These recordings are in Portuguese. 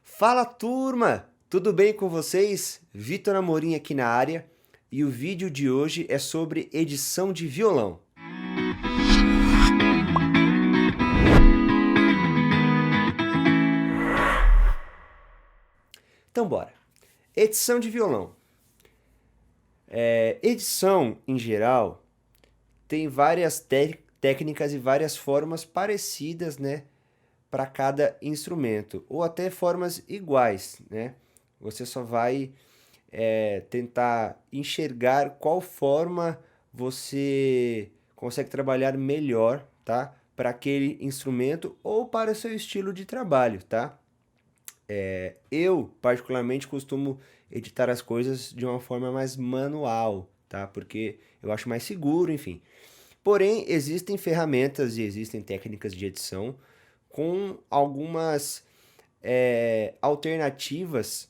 Fala turma, tudo bem com vocês? Vitor Amorim aqui na área e o vídeo de hoje é sobre edição de violão. Então bora. Edição de violão. Edição em geral tem várias técnicas e várias formas parecidas, né, para cada instrumento, ou até formas iguais, né? Você só vai tentar enxergar qual forma você consegue trabalhar melhor, tá? Para aquele instrumento ou para o seu estilo de trabalho, tá? Eu, particularmente, costumo editar as coisas de uma forma mais manual, tá? Porque eu acho mais seguro, enfim. Porém, existem ferramentas e existem técnicas de edição com algumas alternativas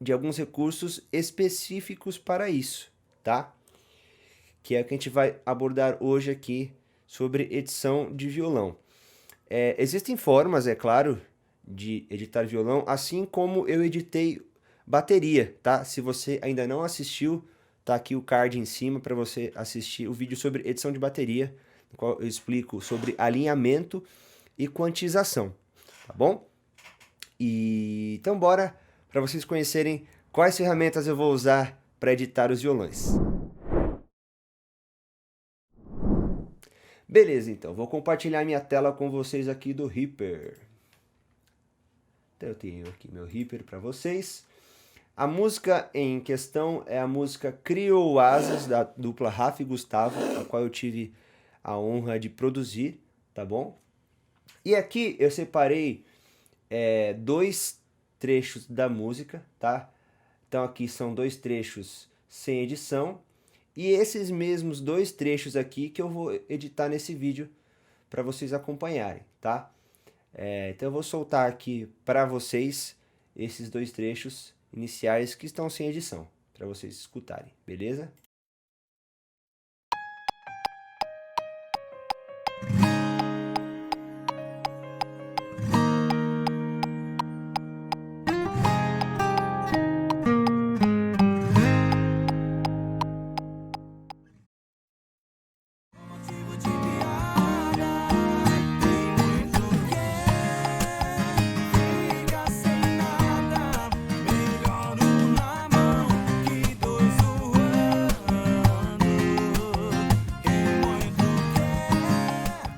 de alguns recursos específicos para isso, tá? Que é o que a gente vai abordar hoje aqui sobre edição de violão. Existem formas, é claro, de editar violão, assim como eu editei bateria, tá? Se você ainda não assistiu, tá aqui o card em cima para você assistir o vídeo sobre edição de bateria, no qual eu explico sobre alinhamento e quantização, tá bom? E então bora para vocês conhecerem quais ferramentas eu vou usar para editar os violões. Beleza, então, vou compartilhar minha tela com vocês aqui do Reaper. Então eu tenho aqui meu Reaper para vocês. A música em questão é a música Criou Asas, da dupla Rafa e Gustavo, a qual eu tive a honra de produzir, tá bom? E aqui eu separei dois trechos da música, tá? Então aqui são dois trechos sem edição e esses mesmos dois trechos aqui que eu vou editar nesse vídeo para vocês acompanharem, tá? Então eu vou soltar aqui para vocês esses dois trechos iniciais que estão sem edição, para vocês escutarem, beleza? Motivo de piada, tem muito quem fica sem nada. Melhor um na mão que dois voando. Quem muito quer.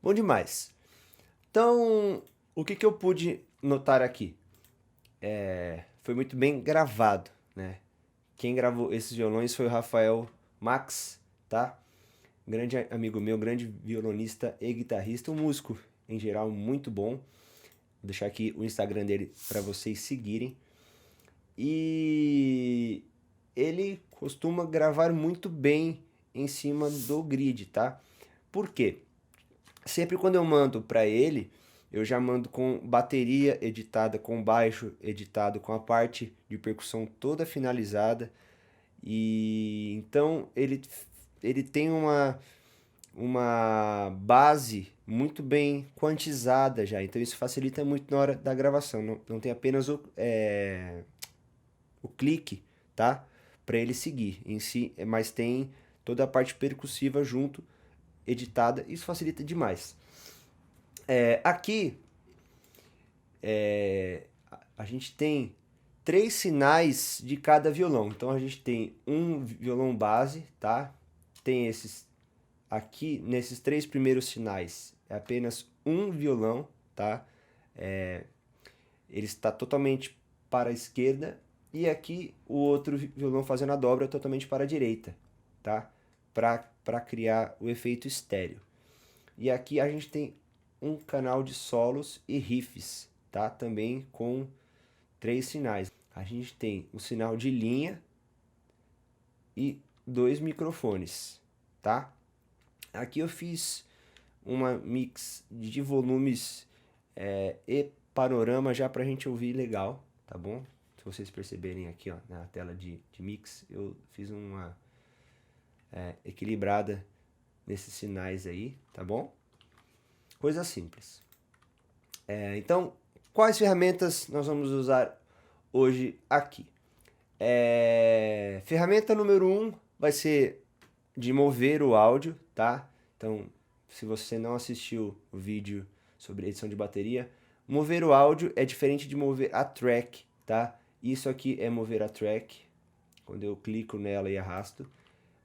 Bom demais. Então, o que eu pude notar aqui? Foi muito bem gravado, né? Quem gravou esses violões foi o Rafael Max, tá? Grande amigo meu, grande violonista e guitarrista, um músico em geral muito bom. Vou deixar aqui o Instagram dele para vocês seguirem. E ele costuma gravar muito bem em cima do grid, tá? Por quê? Sempre quando eu mando para ele, eu já mando com bateria editada, com baixo editado, com a parte de percussão toda finalizada. E então ele tem uma base muito bem quantizada já. Então isso facilita muito na hora da gravação. Não tem apenas o clique, tá? Para ele seguir em si, mas tem toda a parte percussiva junto, editada. Isso facilita demais. Aqui a gente tem três sinais de cada violão. Então a gente tem um violão base, tá? Tem esses aqui, nesses três primeiros sinais, é apenas um violão, tá? Ele está totalmente para a esquerda e aqui o outro violão fazendo a dobra totalmente para a direita, tá? Para criar o efeito estéreo. E aqui a gente tem um canal de solos e riffs, tá? Também com três sinais. A gente tem o sinal de linha e dois microfones, tá? Aqui eu fiz uma mix de volumes e panorama já pra gente ouvir legal, tá bom? Se vocês perceberem aqui, ó, na tela de mix, eu fiz uma equilibrada nesses sinais aí, tá bom? Coisa simples. Então, quais ferramentas nós vamos usar hoje aqui? Ferramenta número 1 vai ser de mover o áudio, tá? Então, se você não assistiu o vídeo sobre edição de bateria, mover o áudio é diferente de mover a track, tá? Isso aqui é mover a track, quando eu clico nela e arrasto.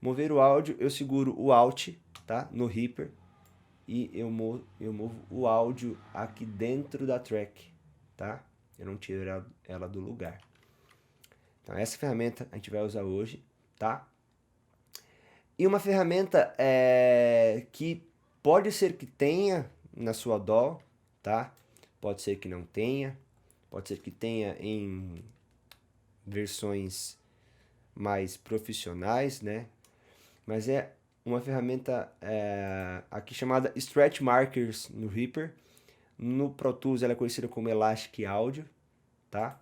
Mover o áudio, eu seguro o Alt, tá? No Reaper, e eu movo o áudio aqui dentro da track, tá? Eu não tiro ela do lugar. Então, essa ferramenta a gente vai usar hoje, tá? E uma ferramenta que pode ser que tenha na sua DAW, tá? Pode ser que não tenha, pode ser que tenha em versões mais profissionais, né? Mas é uma ferramenta aqui chamada Stretch Markers no Reaper. No Pro Tools ela é conhecida como Elastic Audio, tá?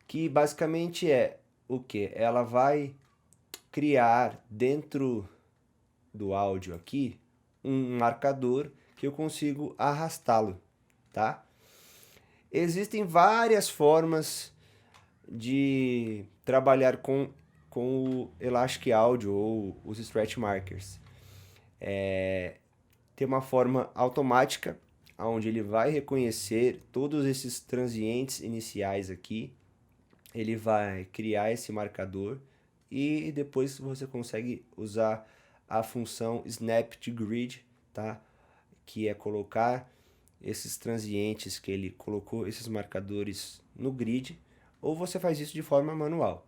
Que basicamente é o que? Ela vai criar dentro do áudio aqui um marcador que eu consigo arrastá-lo, tá? Existem várias formas de trabalhar com o Elastic Audio ou os Stretch Markers. Tem uma forma automática, onde ele vai reconhecer todos esses transientes iniciais aqui, ele vai criar esse marcador e depois você consegue usar a função Snap to Grid, tá? Que é colocar esses transientes que ele colocou, esses marcadores no grid, ou você faz isso de forma manual.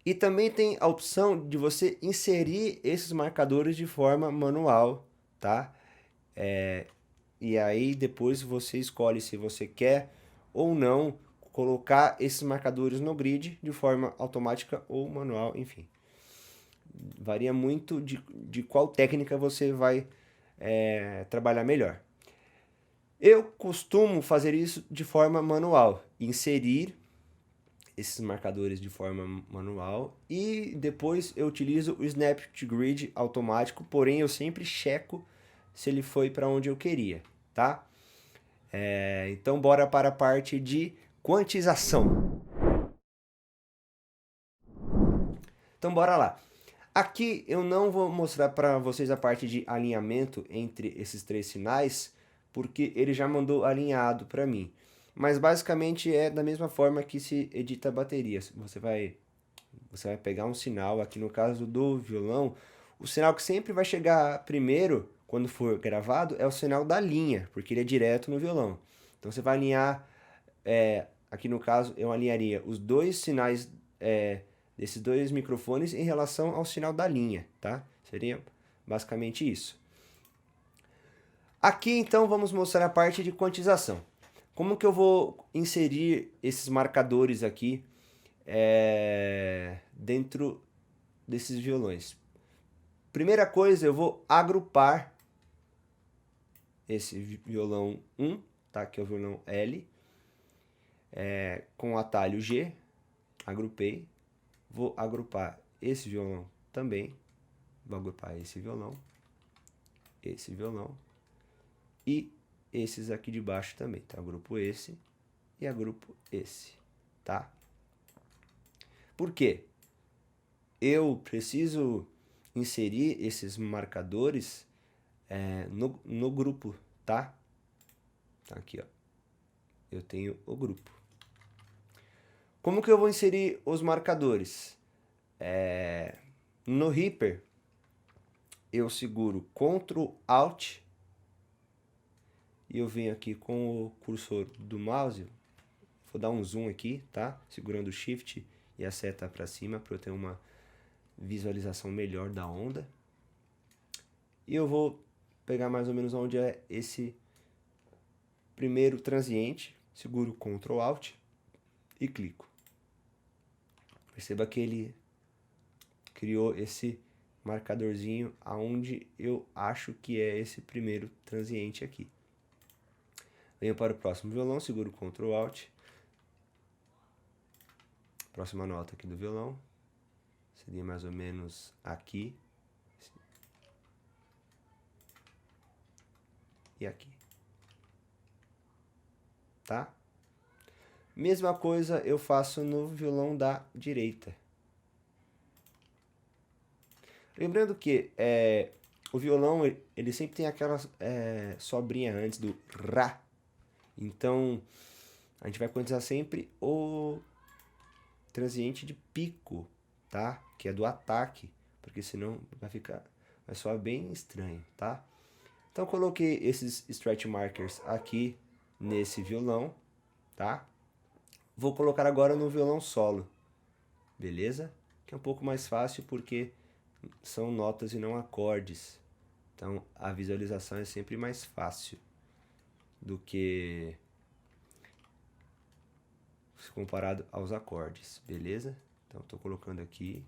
E também tem a opção de você inserir esses marcadores de forma manual, tá? E aí depois você escolhe se você quer ou não colocar esses marcadores no grid de forma automática ou manual, enfim. Varia muito de qual técnica você vai trabalhar melhor. Eu costumo fazer isso de forma manual, inserir esses marcadores de forma manual e depois eu utilizo o Snap to Grid automático, porém eu sempre checo se ele foi para onde eu queria, tá? Então bora para a parte de quantização. Então bora lá. Aqui eu não vou mostrar para vocês a parte de alinhamento entre esses três sinais, porque ele já mandou alinhado para mim. Mas basicamente é da mesma forma que se edita a bateria. Você vai pegar um sinal, aqui no caso do violão, o sinal que sempre vai chegar primeiro, quando for gravado, é o sinal da linha, porque ele é direto no violão. Então você vai alinhar, aqui no caso eu alinharia os dois sinais desses dois microfones em relação ao sinal da linha, tá? Seria basicamente isso. Aqui então vamos mostrar a parte de quantização. Como que eu vou inserir esses marcadores aqui dentro desses violões? Primeira coisa, eu vou agrupar esse violão 1, tá? Que é o violão L, com o atalho G, agrupei. Vou agrupar esse violão também, vou agrupar esse violão e esses aqui de baixo também, tá? Agrupo esse e agrupo esse, tá? Por quê? Eu preciso inserir esses marcadores no grupo, tá? Tá aqui, ó. Eu tenho o grupo. Como que eu vou inserir os marcadores? No Reaper, eu seguro Ctrl Alt e eu venho aqui com o cursor do mouse, vou dar um zoom aqui, tá? Segurando o Shift e a seta para cima para eu ter uma visualização melhor da onda. E eu vou pegar mais ou menos onde é esse primeiro transiente, seguro Ctrl Alt e clico. Perceba que ele criou esse marcadorzinho aonde eu acho que é esse primeiro transiente aqui. Venho para o próximo violão, seguro Ctrl Alt. Próxima nota aqui do violão. Seria mais ou menos aqui. e aqui. Tá? Mesma coisa eu faço no violão da direita. Lembrando que o violão ele sempre tem aquela sobrinha antes do Rá. Então a gente vai utilizar sempre o transiente de pico, tá? Que é do ataque, porque senão vai soar bem estranho, tá? Então coloquei esses stretch markers aqui nesse violão, tá? Vou colocar agora no violão solo, beleza? Que é um pouco mais fácil porque são notas e não acordes. Então a visualização é sempre mais fácil do que comparado aos acordes, beleza? Então estou colocando aqui.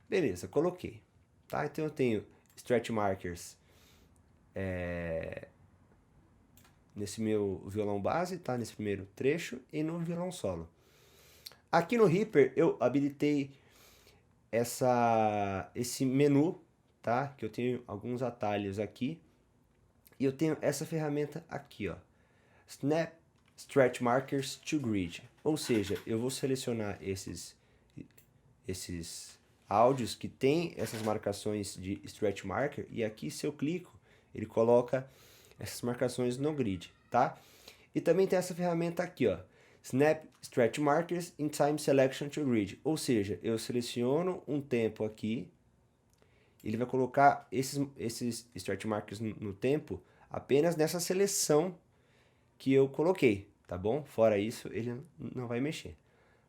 Beleza, coloquei. Tá? Então eu tenho stretch markers nesse meu violão base, tá? Nesse primeiro trecho e no violão solo. Aqui no Reaper eu habilitei esse menu, tá? Que eu tenho alguns atalhos aqui. E eu tenho essa ferramenta aqui, ó. Snap Stretch Markers to Grid. Ou seja, eu vou selecionar esses áudios que tem essas marcações de Stretch Marker. E aqui, se eu clico, ele coloca essas marcações no grid, tá? E também tem essa ferramenta aqui, ó. Snap Stretch Markers in Time Selection to Grid. Ou seja, eu seleciono um tempo aqui. Ele vai colocar esses stretch markers no tempo apenas nessa seleção que eu coloquei, tá bom? Fora isso, ele não vai mexer.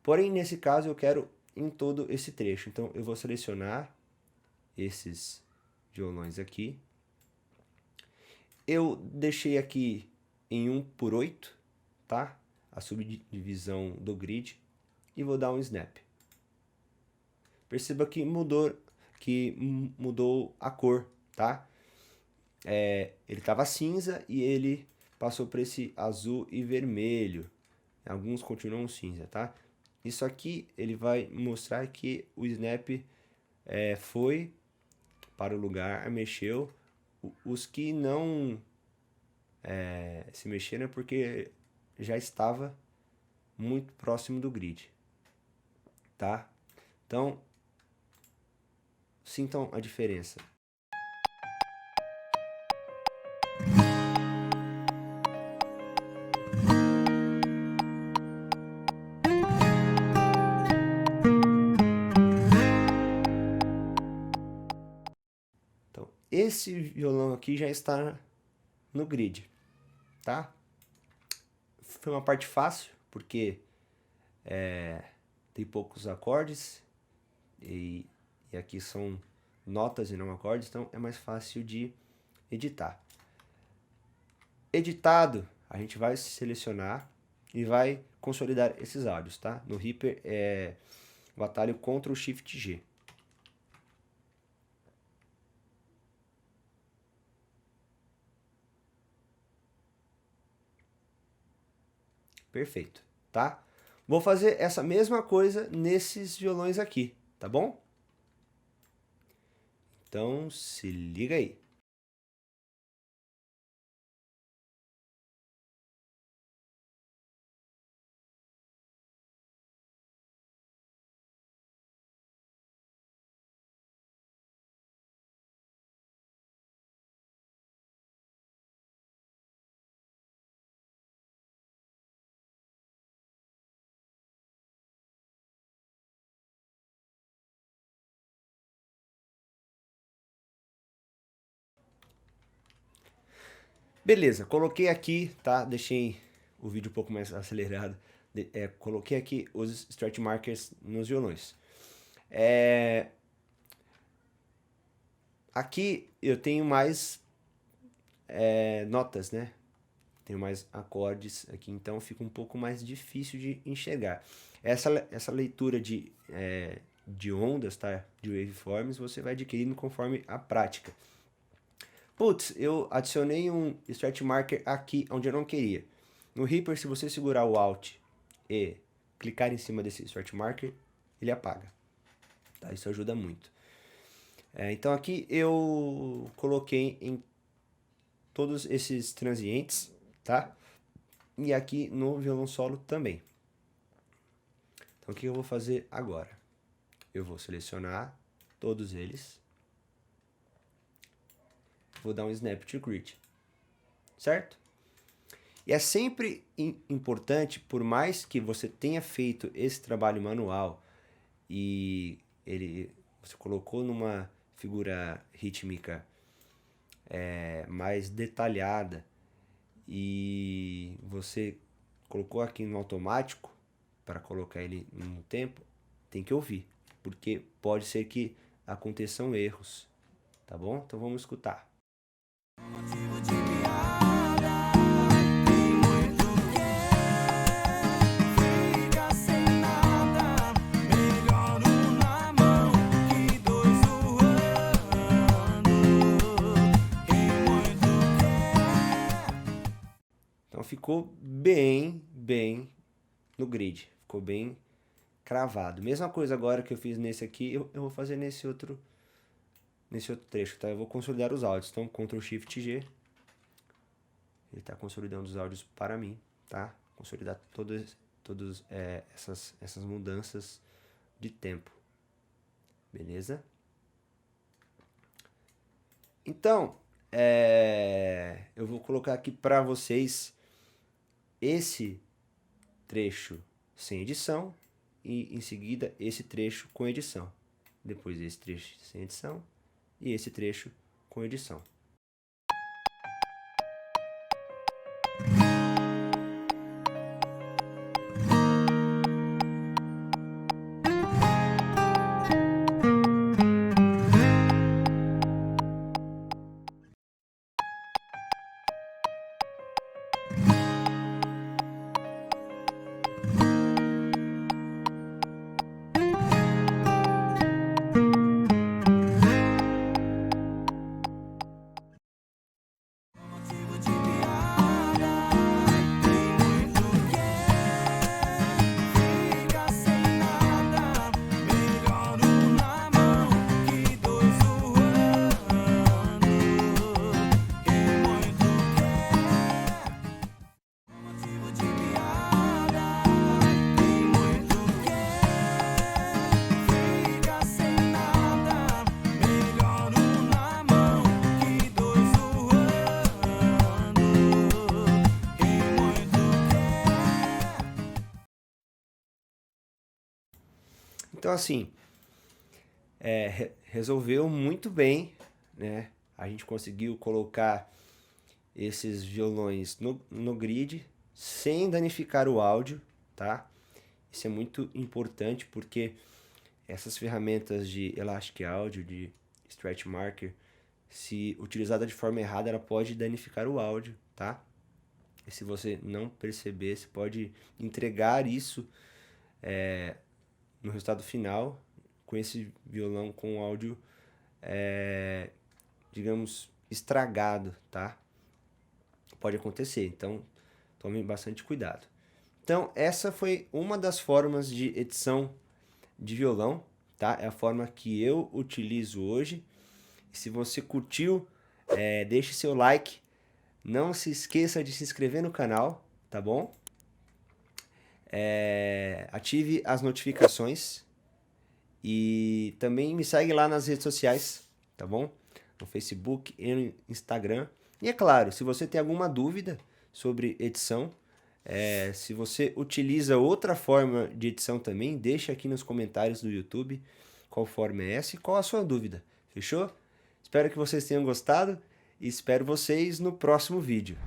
Porém, nesse caso, eu quero em todo esse trecho. Então, eu vou selecionar esses violões aqui. Eu deixei aqui em 1/8, tá? A subdivisão do grid. E vou dar um snap. Perceba que mudou a cor, tá? Ele estava cinza e ele passou para esse azul e vermelho. Alguns continuam cinza, tá? Isso aqui ele vai mostrar que o snap foi para o lugar, mexeu. Os que não se mexeram é porque já estava muito próximo do grid, tá? Então, sintam a diferença. Então, esse violão aqui já está no grid, tá? Foi uma parte fácil, porque tem poucos acordes e aqui são notas e não acordes, então é mais fácil de editar. Editado, a gente vai selecionar e vai consolidar esses áudios, tá? No Reaper é o atalho Ctrl Shift G. Perfeito, tá? Vou fazer essa mesma coisa nesses violões aqui, tá bom? Então, se liga aí. Beleza, coloquei aqui, tá? Deixei o vídeo um pouco mais acelerado. Coloquei aqui os stretch markers nos violões. Aqui eu tenho mais notas, né? Tenho mais acordes aqui, então fica um pouco mais difícil de enxergar. Essa leitura de ondas, tá? De waveforms, você vai adquirindo conforme a prática. Putz, eu adicionei um stretch marker aqui onde eu não queria. No Reaper, se você segurar o Alt e clicar em cima desse stretch marker, ele apaga. tá? Isso ajuda muito. Então aqui eu coloquei em todos esses transientes, tá? E aqui no violão solo também. Então o que eu vou fazer agora? Eu vou selecionar todos eles. Vou dar um snap to grid, certo? E é sempre importante, por mais que você tenha feito esse trabalho manual e você colocou numa figura rítmica mais detalhada e você colocou aqui no automático para colocar ele no tempo, tem que ouvir, porque pode ser que aconteçam erros, tá bom? Então vamos escutar. Motivo de piada, tem muito quer, fica sem nada, melhor um na mão que dois zoando, quem muito quer. Então ficou bem no grid, ficou bem cravado. Mesma coisa agora que eu fiz nesse aqui, eu vou fazer nesse outro trecho, tá? Eu vou consolidar os áudios. Então, Ctrl Shift G. Ele está consolidando os áudios para mim, tá? Consolidar todas essas mudanças de tempo. Beleza? Então, eu vou colocar aqui para vocês esse trecho sem edição e em seguida esse trecho com edição. Depois esse trecho sem edição e esse trecho com edição. Motivo de piada, tem muito quer, fica sem nada, melhor um na mão que dois zoando, quem muito quer. Motivo de piada, tem muito quer, fica sem nada, melhor um na mão que dois zoando, quem muito quer. Então, assim, resolveu muito bem, né? A gente conseguiu colocar esses violões no grid sem danificar o áudio, tá? Isso é muito importante porque essas ferramentas de Elastic Audio, de Stretch Marker, se utilizada de forma errada, ela pode danificar o áudio, tá? E se você não perceber, você pode entregar isso no resultado final com esse violão com áudio, digamos, estragado, tá? Pode acontecer, então tome bastante cuidado. Então, essa foi uma das formas de edição de violão, tá? É a forma que eu utilizo hoje. Se você curtiu, deixe seu like. Não se esqueça de se inscrever no canal, tá bom? Ative as notificações e também me segue lá nas redes sociais, tá bom? No Facebook e no Instagram. E é claro, se você tem alguma dúvida sobre edição, se você utiliza outra forma de edição também, deixa aqui nos comentários do YouTube qual forma é essa e qual a sua dúvida, fechou? Espero que vocês tenham gostado e espero vocês no próximo vídeo.